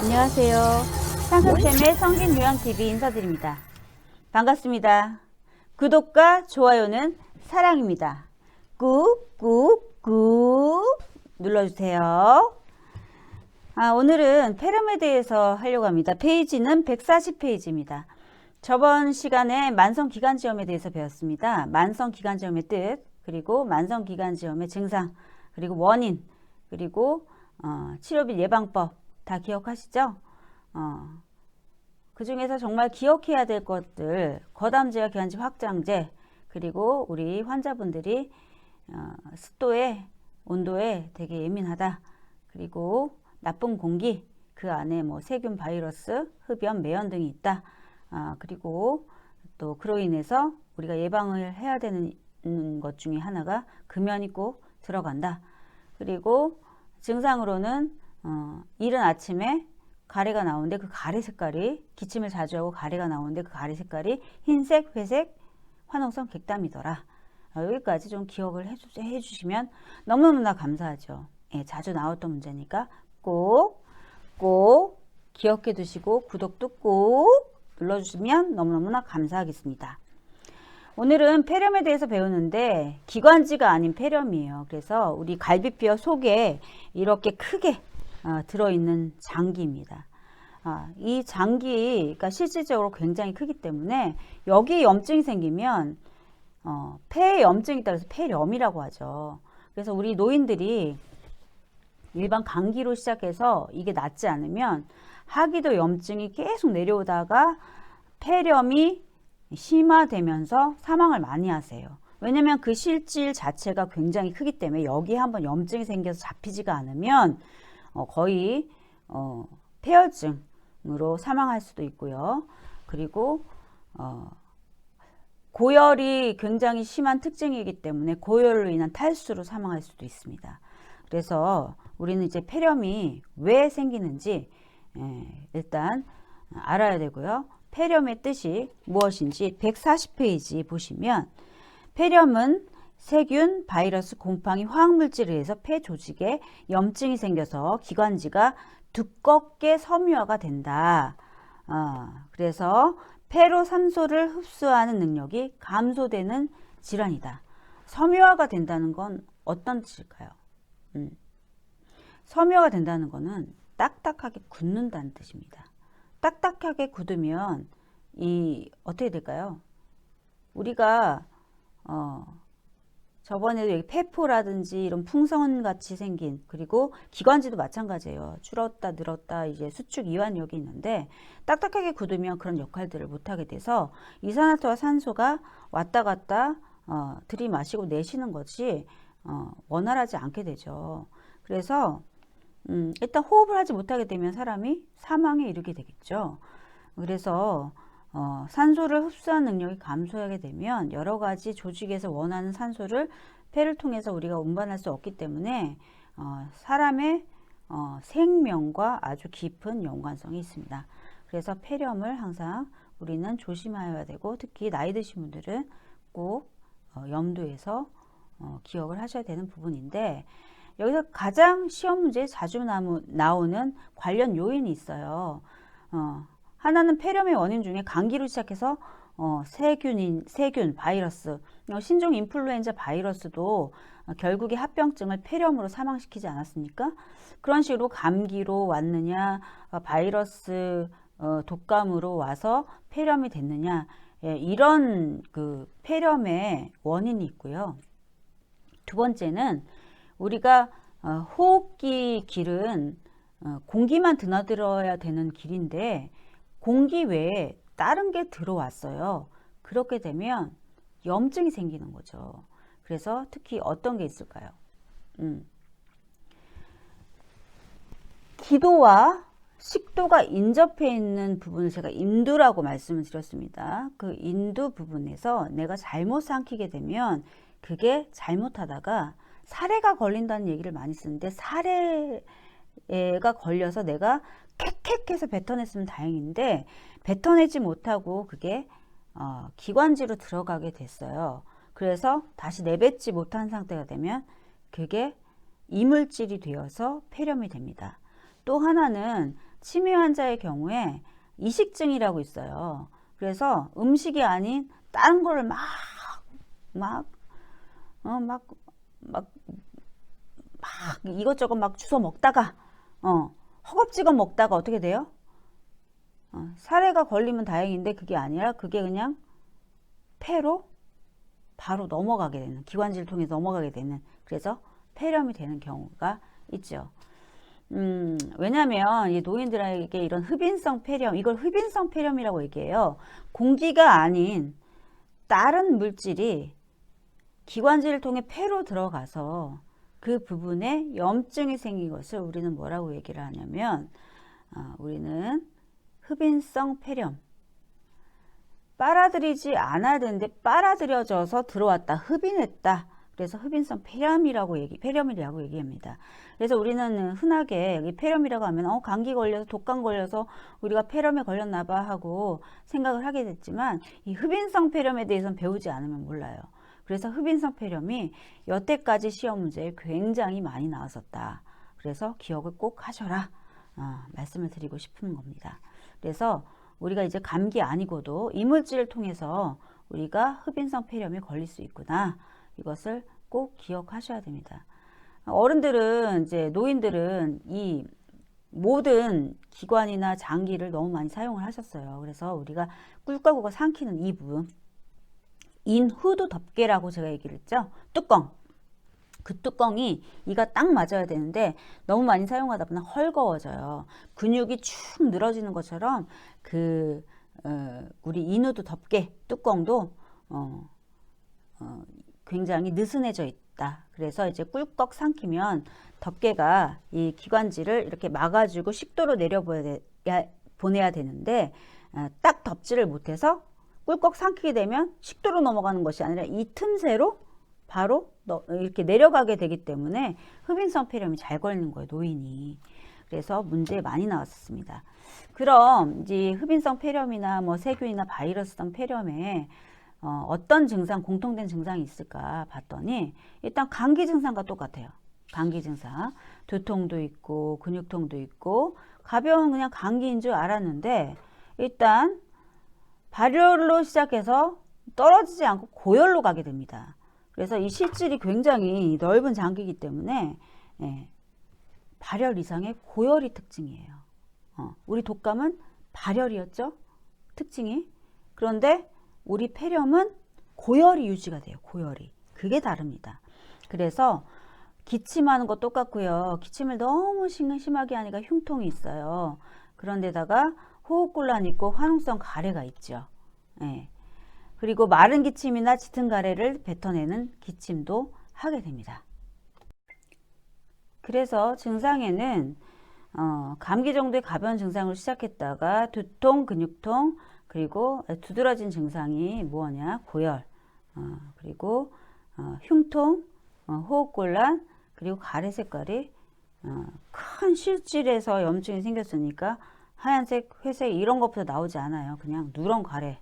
안녕하세요. 상석쌤의 성진요양TV 인사드립니다. 반갑습니다. 구독과 좋아요는 사랑입니다. 꾹꾹꾹 눌러주세요. 오늘은 폐렴에 대해서 하려고 합니다. 페이지는 140페이지입니다. 저번 시간에 만성기관지염에 대해서 배웠습니다. 만성기관지염의 뜻, 그리고 만성기관지염의 증상, 그리고 원인, 그리고 치료 및 예방법 다 기억하시죠? 그 중에서 정말 기억해야 될 것들, 거담제와 기관지 확장제, 그리고 우리 환자분들이 습도에, 온도에 되게 예민하다. 그리고 나쁜 공기, 그 안에 뭐 세균, 바이러스, 흡연, 매연 등이 있다. 그리고 또 그로 인해서 우리가 예방을 해야 되는 것 중에 하나가 금연이 꼭 들어간다. 그리고 증상으로는 이른 아침에 가래가 나오는데 그 가래 색깔이, 기침을 자주 하고 가래가 나오는데 그 가래 색깔이 흰색, 회색, 화농성 객담이더라. 여기까지 좀 기억을 해주시면 너무너무나 감사하죠. 예, 자주 나왔던 문제니까 꼭 기억해 두시고 구독도 꼭 눌러주시면 너무너무나 감사하겠습니다. 오늘은 폐렴에 대해서 배우는데 기관지가 아닌 폐렴이에요. 그래서 우리 갈비뼈 속에 이렇게 크게 들어있는 장기입니다. 이 장기가 실질적으로 굉장히 크기 때문에 여기에 염증이 생기면 폐에 염증이 있다 그래서 폐렴이라고 하죠. 그래서 우리 노인들이 일반 감기로 시작해서 이게 낫지 않으면 하기도 염증이 계속 내려오다가 폐렴이 심화되면서 사망을 많이 하세요. 왜냐면 그 실질 자체가 굉장히 크기 때문에 여기에 한번 염증이 생겨서 잡히지가 않으면 거의 폐혈증으로 사망할 수도 있고요. 그리고 고열이 굉장히 심한 특징이기 때문에 고열로 인한 탈수로 사망할 수도 있습니다. 그래서 우리는 이제 폐렴이 왜 생기는지 일단 알아야 되고요. 폐렴의 뜻이 무엇인지 140페이지 보시면 폐렴은 세균, 바이러스, 곰팡이, 화학물질에 의해서 폐 조직에 염증이 생겨서 기관지가 두껍게 섬유화가 된다. 그래서 폐로 산소를 흡수하는 능력이 감소되는 질환이다. 섬유화가 된다는 건 어떤 뜻일까요? 섬유화가 된다는 것은 딱딱하게 굳는다는 뜻입니다. 딱딱하게 굳으면 어떻게 될까요? 우리가 저번에도 여기 폐포라든지 이런 풍선 같이 생긴, 그리고 기관지도 마찬가지예요. 줄었다 늘었다 이제 수축 이완력이 있는데 딱딱하게 굳으면 그런 역할들을 못하게 돼서 이산화탄소와 산소가 왔다 갔다 들이마시고 내쉬는 것이 원활하지 않게 되죠. 그래서 일단 호흡을 하지 못하게 되면 사람이 사망에 이르게 되겠죠. 그래서 산소를 흡수하는 능력이 감소하게 되면 여러 가지 조직에서 원하는 산소를 폐를 통해서 우리가 운반할 수 없기 때문에 사람의 생명과 아주 깊은 연관성이 있습니다. 그래서 폐렴을 항상 우리는 조심해야 되고 특히 나이 드신 분들은 꼭 염두에서 기억을 하셔야 되는 부분인데 여기서 가장 시험 문제에 자주 나오는 관련 요인이 있어요. 하나는 폐렴의 원인 중에 감기로 시작해서 세균, 바이러스, 신종 인플루엔자 바이러스도 결국에 합병증을 폐렴으로 사망시키지 않았습니까? 그런 식으로 감기로 왔느냐, 바이러스 독감으로 와서 폐렴이 됐느냐, 이런 그 폐렴의 원인이 있고요. 두 번째는 우리가 호흡기 길은 공기만 드나들어야 되는 길인데 공기 외에 다른 게 들어왔어요. 그렇게 되면 염증이 생기는 거죠. 그래서 특히 어떤 게 있을까요? 기도와 식도가 인접해 있는 부분을 제가 인두라고 말씀을 드렸습니다. 그 인두 부분에서 내가 잘못 삼키게 되면 그게 잘못하다가 사례가 걸린다는 얘기를 많이 쓰는데 사례가 걸려서 내가 캑캑해서 뱉어냈으면 다행인데 뱉어내지 못하고 그게 기관지로 들어가게 됐어요. 그래서 다시 내뱉지 못한 상태가 되면 그게 이물질이 되어서 폐렴이 됩니다. 또 하나는 치매 환자의 경우에 이식증이라고 있어요. 그래서 음식이 아닌 다른 거를 막 이것저것 막 주워 먹다가 허겁지겁 먹다가 어떻게 돼요? 사례가 걸리면 다행인데 그게 아니라 그게 그냥 폐로 바로 넘어가게 되는, 기관지를 통해 넘어가게 되는, 그래서 폐렴이 되는 경우가 있죠. 왜냐면 이 노인들에게 이런 흡인성 폐렴, 이걸 흡인성 폐렴이라고 얘기해요. 공기가 아닌 다른 물질이 기관지를 통해 폐로 들어가서 그 부분에 염증이 생긴 것을 우리는 뭐라고 얘기를 하냐면 우리는 흡인성 폐렴. 빨아들이지 않아야 되는데 빨아들여져서 들어왔다, 흡인했다. 그래서 흡인성 폐렴이라고 얘기합니다. 그래서 우리는 흔하게 여기 폐렴이라고 하면 감기 걸려서 독감 걸려서 우리가 폐렴에 걸렸나 봐 하고 생각을 하게 됐지만 이 흡인성 폐렴에 대해서는 배우지 않으면 몰라요. 그래서 흡인성 폐렴이 여태까지 시험 문제에 굉장히 많이 나왔었다. 그래서 기억을 꼭 하셔라. 말씀을 드리고 싶은 겁니다. 그래서 우리가 이제 감기 아니고도 이물질을 통해서 우리가 흡인성 폐렴에 걸릴 수 있구나. 이것을 꼭 기억하셔야 됩니다. 어른들은 이제 노인들은 이 모든 기관이나 장기를 너무 많이 사용을 하셨어요. 그래서 우리가 꿀가구가 삼키는 이 부분, 인후두 덮개라고 제가 얘기를 했죠. 뚜껑. 그 뚜껑이 이가 딱 맞아야 되는데 너무 많이 사용하다 보면 헐거워져요. 근육이 축 늘어지는 것처럼 우리 인후두 덮개 뚜껑도 굉장히 느슨해져 있다. 그래서 이제 꿀꺽 삼키면 덮개가 이 기관지를 이렇게 막아주고 식도로 보내야 되는데 딱 덮지를 못해서 꿀꺽 삼키게 되면 식도로 넘어가는 것이 아니라 이 틈새로 바로 이렇게 내려가게 되기 때문에 흡인성 폐렴이 잘 걸리는 거예요, 노인이. 그래서 문제 많이 나왔습니다. 그럼 이제 흡인성 폐렴이나 뭐 세균이나 바이러스성 폐렴에 어떤 증상, 공통된 증상이 있을까 봤더니 일단 감기 증상과 똑같아요. 감기 증상. 두통도 있고 근육통도 있고 가벼운 그냥 감기인 줄 알았는데 일단 발열로 시작해서 떨어지지 않고 고열로 가게 됩니다. 그래서 이 실질이 굉장히 넓은 장기이기 때문에 발열 이상의 고열이 특징이에요. 우리 독감은 발열이었죠? 특징이. 그런데 우리 폐렴은 고열이 유지가 돼요. 고열이. 그게 다릅니다. 그래서 기침하는 거 똑같고요. 기침을 너무 심하게 하니까 흉통이 있어요. 그런데다가 호흡곤란이 있고 화농성 가래가 있죠. 그리고 마른 기침이나 짙은 가래를 뱉어내는 기침도 하게 됩니다. 그래서 증상에는 감기 정도의 가벼운 증상으로 시작했다가 두통, 근육통, 그리고 두드러진 증상이 뭐냐? 고열, 그리고 흉통, 호흡곤란, 그리고 가래 색깔이 큰 실질에서 염증이 생겼으니까 하얀색, 회색 이런 것부터 나오지 않아요. 그냥 누런 가래가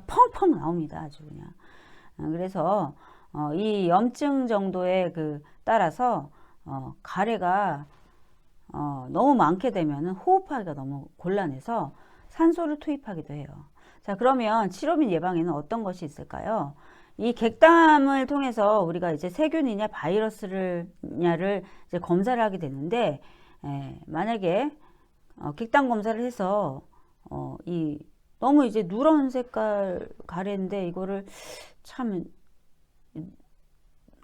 펑펑 나옵니다. 아주 그냥. 그래서 이 염증 정도에 따라서 가래가 너무 많게 되면 호흡하기가 너무 곤란해서 산소를 투입하기도 해요. 자, 그러면 치료 및 예방에는 어떤 것이 있을까요? 이 객담을 통해서 우리가 이제 세균이냐 바이러스냐를 이제 검사를 하게 되는데 만약에 객담 검사를 해서 너무 이제 누런 색깔 가래인데 이거를 참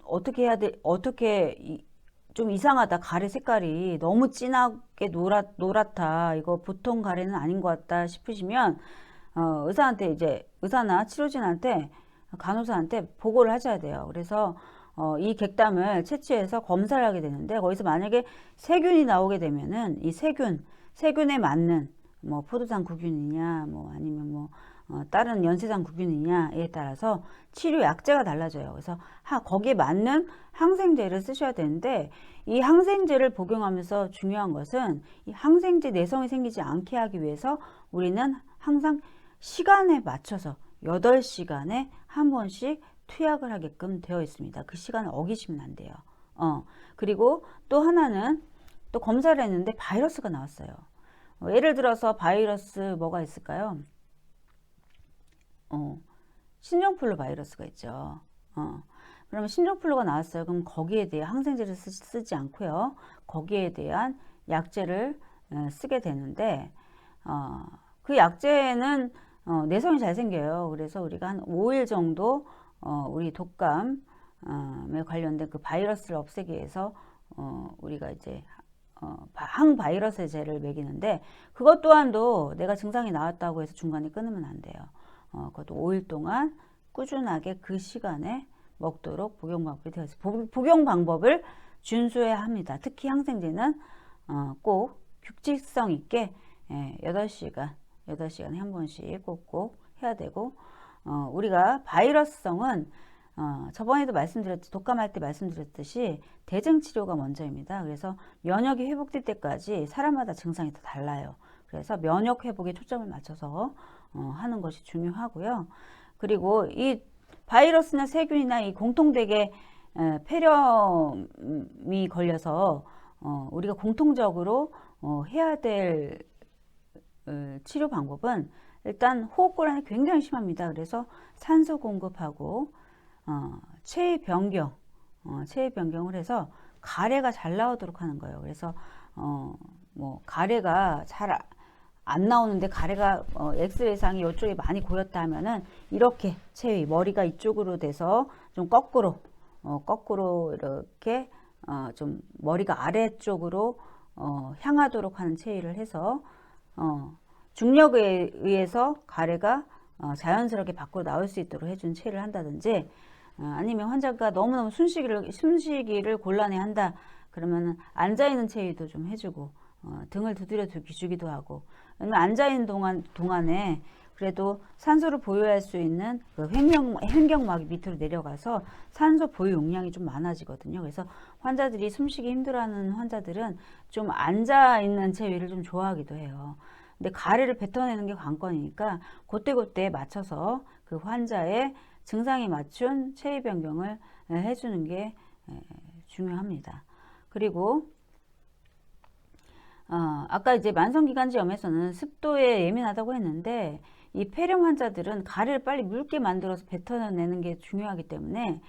어떻게 해야 돼? 좀 이상하다. 가래 색깔이 너무 진하게 노랗다. 이거 보통 가래는 아닌 것 같다 싶으시면 의사나 치료진한테 간호사한테 보고를 하셔야 돼요. 그래서 이 객담을 채취해서 검사를 하게 되는데 거기서 만약에 세균이 나오게 되면은 이 세균에 맞는 뭐 포도당 구균이냐 뭐 아니면 다른 연쇄상 구균이냐에 따라서 치료 약제가 달라져요. 그래서 거기에 맞는 항생제를 쓰셔야 되는데 이 항생제를 복용하면서 중요한 것은 이 항생제 내성이 생기지 않게 하기 위해서 우리는 항상 시간에 맞춰서 8시간에 한 번씩 투약을 하게끔 되어 있습니다. 그 시간을 어기시면 안 돼요. 그리고 또 하나는 또 검사를 했는데 바이러스가 나왔어요. 예를 들어서 바이러스 뭐가 있을까요? 신종플루 바이러스가 있죠. 그러면 신종플루가 나왔어요. 그럼 거기에 대해 항생제를 쓰지 않고요. 거기에 대한 약제를 쓰게 되는데 그 약제는 내성이 잘 생겨요. 그래서 우리가 한 5일 정도 우리 독감에 관련된 그 바이러스를 없애기 위해서 우리가 이제 항바이러스제를 먹이는데 그것 또한도 내가 증상이 나왔다고 해서 중간에 끊으면 안 돼요. 그것도 5일 동안 꾸준하게 그 시간에 먹도록 복용 방법이 되어 있어요. 복용 방법을 준수해야 합니다. 특히 항생제는 꼭 규칙성 있게 8시간에 한 번씩 꼭꼭 해야 되고 우리가 바이러스성은 저번에도 독감할 때 말씀드렸듯이 대증 치료가 먼저입니다. 그래서 면역이 회복될 때까지 사람마다 증상이 다 달라요. 그래서 면역 회복에 초점을 맞춰서 하는 것이 중요하고요. 그리고 이 바이러스나 세균이나 이 공통되게 폐렴이 걸려서 우리가 공통적으로 해야 될 치료 방법은 일단 호흡곤란이 굉장히 심합니다. 그래서 산소 공급하고 체위 변경을 해서 가래가 잘 나오도록 하는 거예요. 그래서 뭐 가래가 잘 안 나오는데 가래가 엑스레이상이 이쪽에 많이 고였다 하면은 이렇게 체위 머리가 이쪽으로 돼서 좀 거꾸로 이렇게 좀 머리가 아래쪽으로 향하도록 하는 체위를 해서 중력에 의해서 가래가 자연스럽게 밖으로 나올 수 있도록 해준 체위를 한다든지 아니면 환자가 너무너무 숨쉬기를 곤란해 한다 그러면 앉아있는 체위도 좀 해주고 등을 두드려 주기도 하고 앉아있는 동안에 그래도 산소를 보유할 수 있는 그 횡격막이 밑으로 내려가서 산소 보유 용량이 좀 많아지거든요. 그래서 환자들이 숨쉬기 힘들어하는 환자들은 좀 앉아있는 체위를 좀 좋아하기도 해요. 근데 가래를 뱉어내는 게 관건이니까 그때그때 맞춰서 그 환자의 증상에 맞춘 체위 변경을 해주는 게 중요합니다. 그리고 아까 이제 만성기관지염에서는 습도에 예민하다고 했는데 이 폐렴 환자들은 가래를 빨리 묽게 만들어서 뱉어내는 게 중요하기 때문에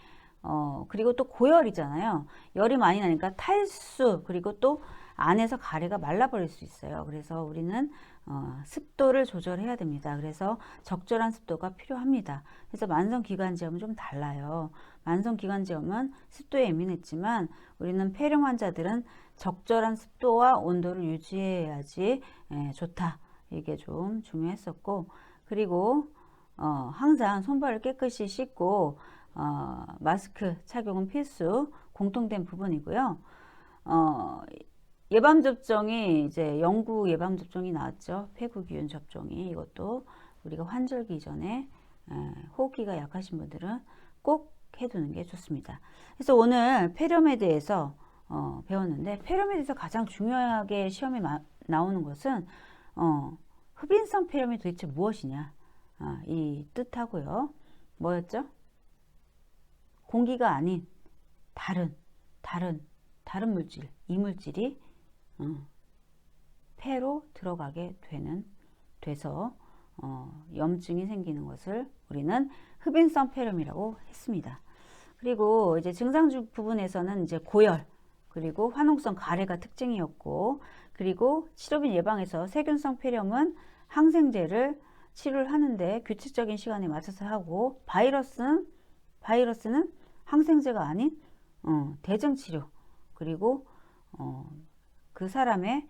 그리고 또 고열이잖아요. 열이 많이 나니까 탈수 그리고 또 안에서 가래가 말라버릴 수 있어요. 그래서 우리는 습도를 조절해야 됩니다. 그래서 적절한 습도가 필요합니다. 그래서 만성기관지염은 좀 달라요. 만성기관지염은 습도에 예민했지만 우리는 폐렴 환자들은 적절한 습도와 온도를 유지해야지 좋다. 이게 좀 중요했었고 그리고 항상 손발을 깨끗이 씻고 마스크 착용은 필수 공통된 부분이고요. 예방접종이 이제 영구 예방접종이 나왔죠. 폐구균 접종이 이것도 우리가 환절기 전에 호흡기가 약하신 분들은 꼭 해두는 게 좋습니다. 그래서 오늘 폐렴에 대해서 배웠는데 폐렴에 대해서 가장 중요하게 시험에 나오는 것은 흡인성 폐렴이 도대체 무엇이냐 이 뜻하고요. 뭐였죠? 공기가 아닌 다른 물질, 이물질이 폐로 들어가게 돼서 염증이 생기는 것을 우리는 흡인성 폐렴이라고 했습니다. 그리고 이제 증상 부분에서는 이제 고열 그리고 화농성 가래가 특징이었고 그리고 치료빈 예방에서 세균성 폐렴은 항생제를 치료를 하는데 규칙적인 시간에 맞춰서 하고 바이러스는 항생제가 아닌 대증 치료 그리고 그 사람의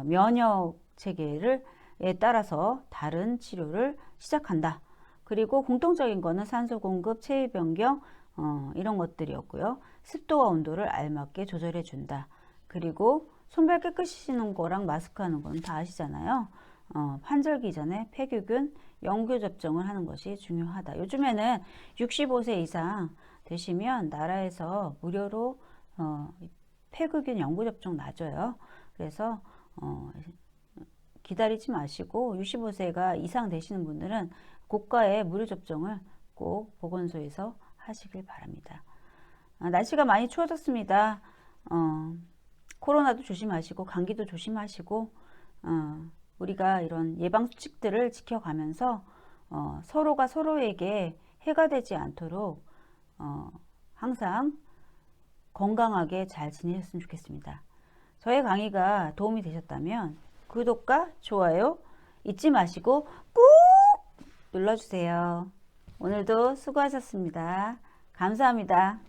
면역 체계에 따라서 다른 치료를 시작한다. 그리고 공통적인 거는 산소 공급, 체위 변경 이런 것들이었고요. 습도와 온도를 알맞게 조절해 준다. 그리고 손발 깨끗이 씻는 거랑 마스크 하는 건 다 아시잖아요. 환절기 전에 폐규균 영구 접종을 하는 것이 중요하다. 요즘에는 65세 이상 되시면 나라에서 무료로 폐규균 영구 접종 놔줘요. 그래서 기다리지 마시고 65세가 이상 되시는 분들은 고가의 무료 접종을 꼭 보건소에서 하시길 바랍니다. 날씨가 많이 추워졌습니다. 코로나도 조심하시고 감기도 조심하시고 우리가 이런 예방 수칙들을 지켜가면서 서로가 서로에게 해가 되지 않도록 항상 건강하게 잘 지내셨으면 좋겠습니다. 저의 강의가 도움이 되셨다면 구독과 좋아요 잊지 마시고 꾹 눌러주세요. 오늘도 수고하셨습니다. 감사합니다.